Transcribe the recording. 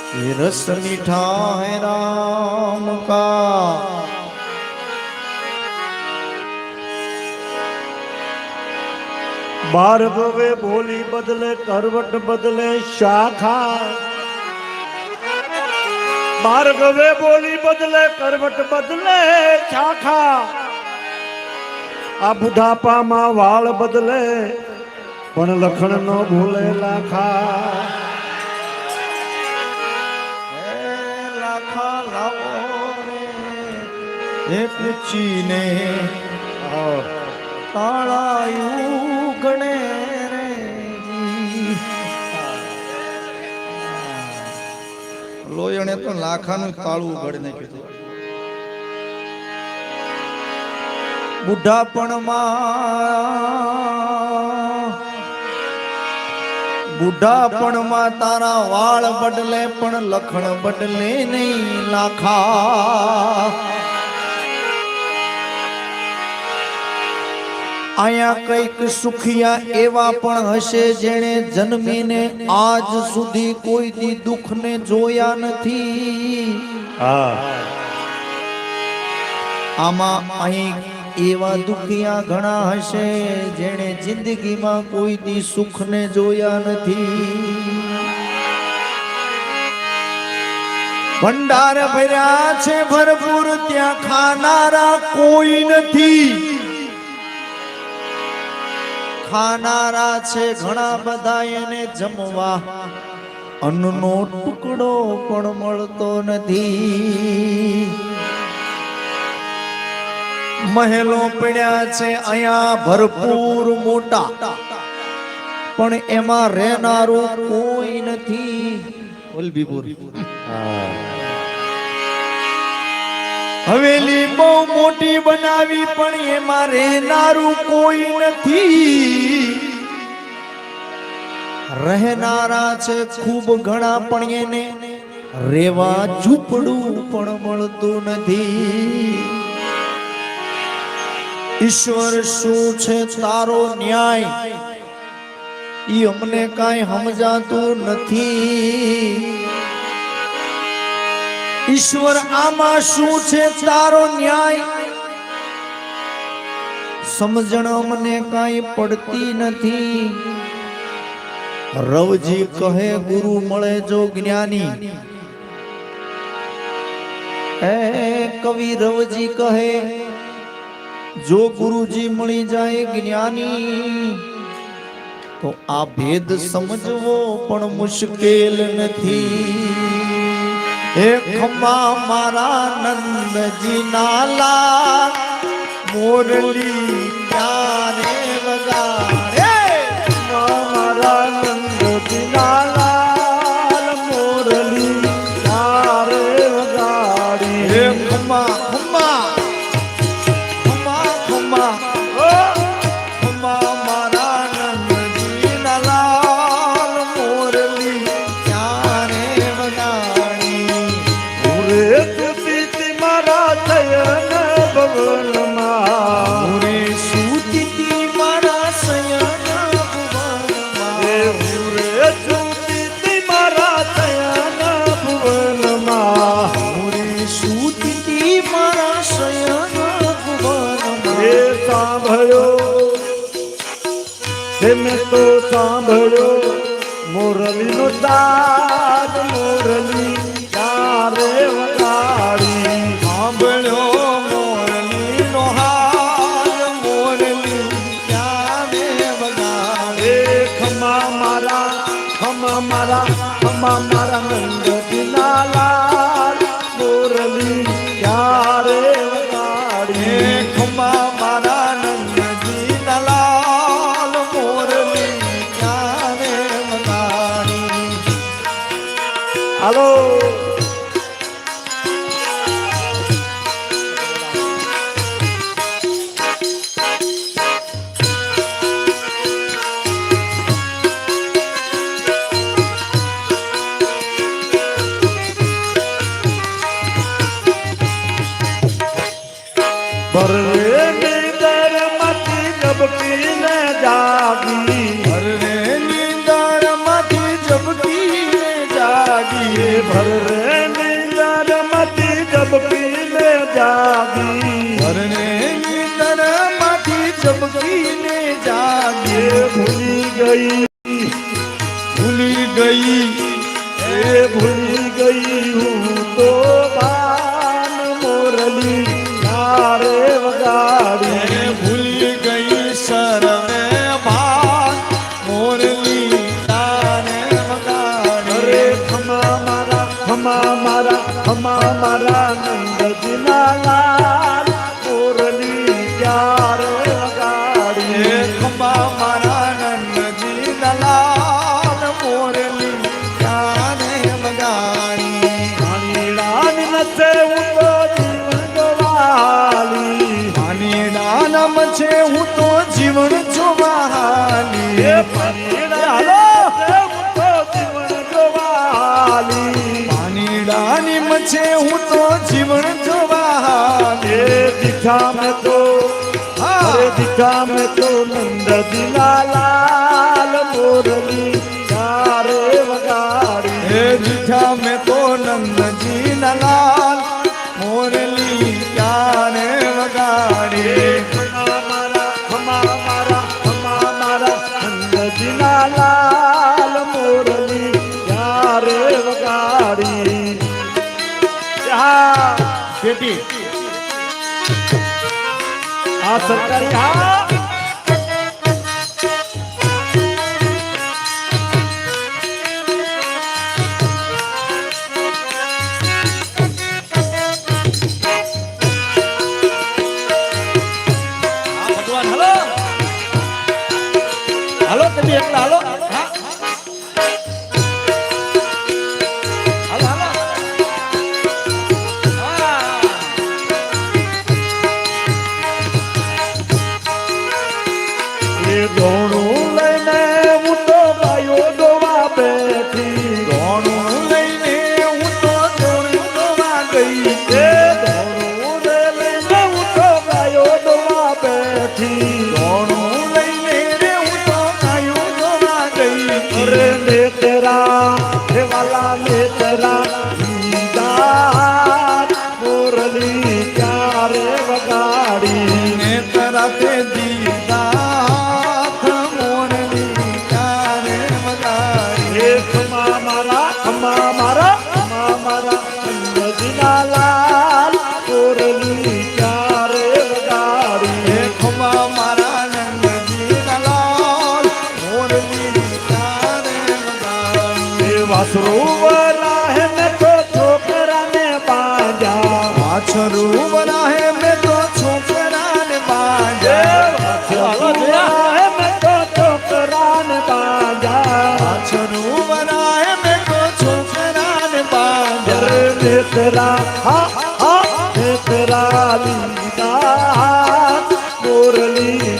ये रस मीठा है राम का, भार्गवे बोली बदले करवट बदले शाखा, भार्गवे बोली बदले करवट बदले शाखा, आ बुढ़ापा मा वाल बदले पण लखण नो भूले लाखा। लाखा लावो रे एक चीने ताळायू गणे रे લોયણે તો લાખાનું તાળું ઉઘાડી નાખ્યું. બુઢાપણમાં તારા વાળ બદલે પણ લખણ બદલે નહીં લાખા. આયા કઈક સુખિયા એવા પણ હશે જેણે જન્મીને આજ સુધી કોઈ દી દુઃખને જોયા નથી. આમાં અહીં એવા દુખિયા ઘણા હશે જેણે જિંદગીમાં કોઈ દી સુખને જોયા નથી. ભંડાર ભર્યા છે ભરપૂર ત્યાં ખાનારા કોઈ નથી. ખાનારા છે ઘણા બધા એને જમવા અન્નનો ટુકડો પણ મળતો નથી. મહેલો પડ્યા છે અહીંયા ભરપૂર મોટા પણ એમાં રહેનારું કોઈ નથી. વલભીપુર હવેલી બહુ મોટી બનાવી પણ એમાં રહેનારું કોઈ નથી. રહેનારા છે ખૂબ ઘણા પણ એને રેવા ઝૂંપડું પણ મળતું નથી. ઈશ્વર શું છે તારો ન્યાય ઈ અમને કાંઈ સમજાતું નથી. ઈશ્વર આમાં શું છે તારો ન્યાય સમજણ અમને કાંઈ પડતી નથી. રવજી કહે ગુરુ મળે જો જ્ઞાની, એ કવિ રવજી કહે જો ગુરુજી મળી જાય જ્ઞાની તો આ ભેદ સમજવો પણ મુશ્કેલ નથી. હે ખમા મારા નંદજી નાલા મોરલી ક્યારે વગાડે. મારા નંદજી નાલા મોરલી ક્યારે વગાડી. હે ખમા ખમા મેં તો સાંભળ્યો મોરલીનો તાજ મોરલી ક્યારે વગાડી. સાંભળ્યો મોરલીનો હાલ મોરલી ક્યારે વગાડે. ખમા મારા નંદજી લાલ મોરલી ક્યારે વગાડી. ખમા મારા નંદજી લાલ મોરલી ક્યારે વગાડી. હાલો ભરવે નીંદર માંથી ઝબકીને જાગી. ભરવે નીંદર માંથી ઝબકીને જાગી. ये भर रे नींदर मती जबकी ने जागी ભરને નીંદર માંથી ઝબકીને જાગે भूली गई ભૂલી ગઈ भूली गई हूँ तो बान मोरली नारे वगाड़ी ભૂલી ગઈ સર્વે ભાન મોરલી તારે વગાડે अरे खमा मारा नंद जिना लाल मोरली प्यार वगाड़ी ખંભા મારા નંદજી દલાલ મોરલી તારે વગાડી રાની નસે ઉતો જીવન ગવાલી પાણી નામ છે હું તો જીવન જોવાની એ પરીડા ઉતો જીવન ગવાલી પાણીડાની મચે હું તો જીવન જોવાની ये दिखा में तो अरे दिखा में तो नंद दिला लाल मोरली चारे वगाड़ी હે દીઠા મેં તો નંદજી લાલ મોરલી ક્યારે વગાડે हमारा नंद दिला लाल मोरली चारे वगाड़ी बेटी आ सरकारी हाँ ભગવાન હલો હલો તમે એકલા હલો હા હલો હલો ये दोनों लेने હું તો ગાયો દોવા બેઠી ઘોણું લઈને હું તો દોડવા ગઈ એ દોણું લઈને હું તો ગાયો દોવા બેઠી ઘોણું લઈને રે હું તો ગાયું જોવા ગઈ અરે ને તેરા હે વાલા ને તેરા દીદાર મોરલી ક્યારે વગાડી ને તરફે દીદાત મોરલી ક્યારે વગાડી હે ખમા મારા અંગદિના લાલ મોરલી ક્યારે વગાડી હે ખંભા મારા નંદજી લાલ મોરલી ક્યારે વગાડી એ વાસરો વરાહે મેં તો છોકરાને બાંધ્યા પાછરું વરાહે મેં તો છોકરાને બાંધ્યા વરાહે મેં તો છોકરાને બાંધ્યા પાછરું વરાહે મેં તો છોકરાને બાંધ્યા અરે તેરા હા તેરા લીધા મોરલી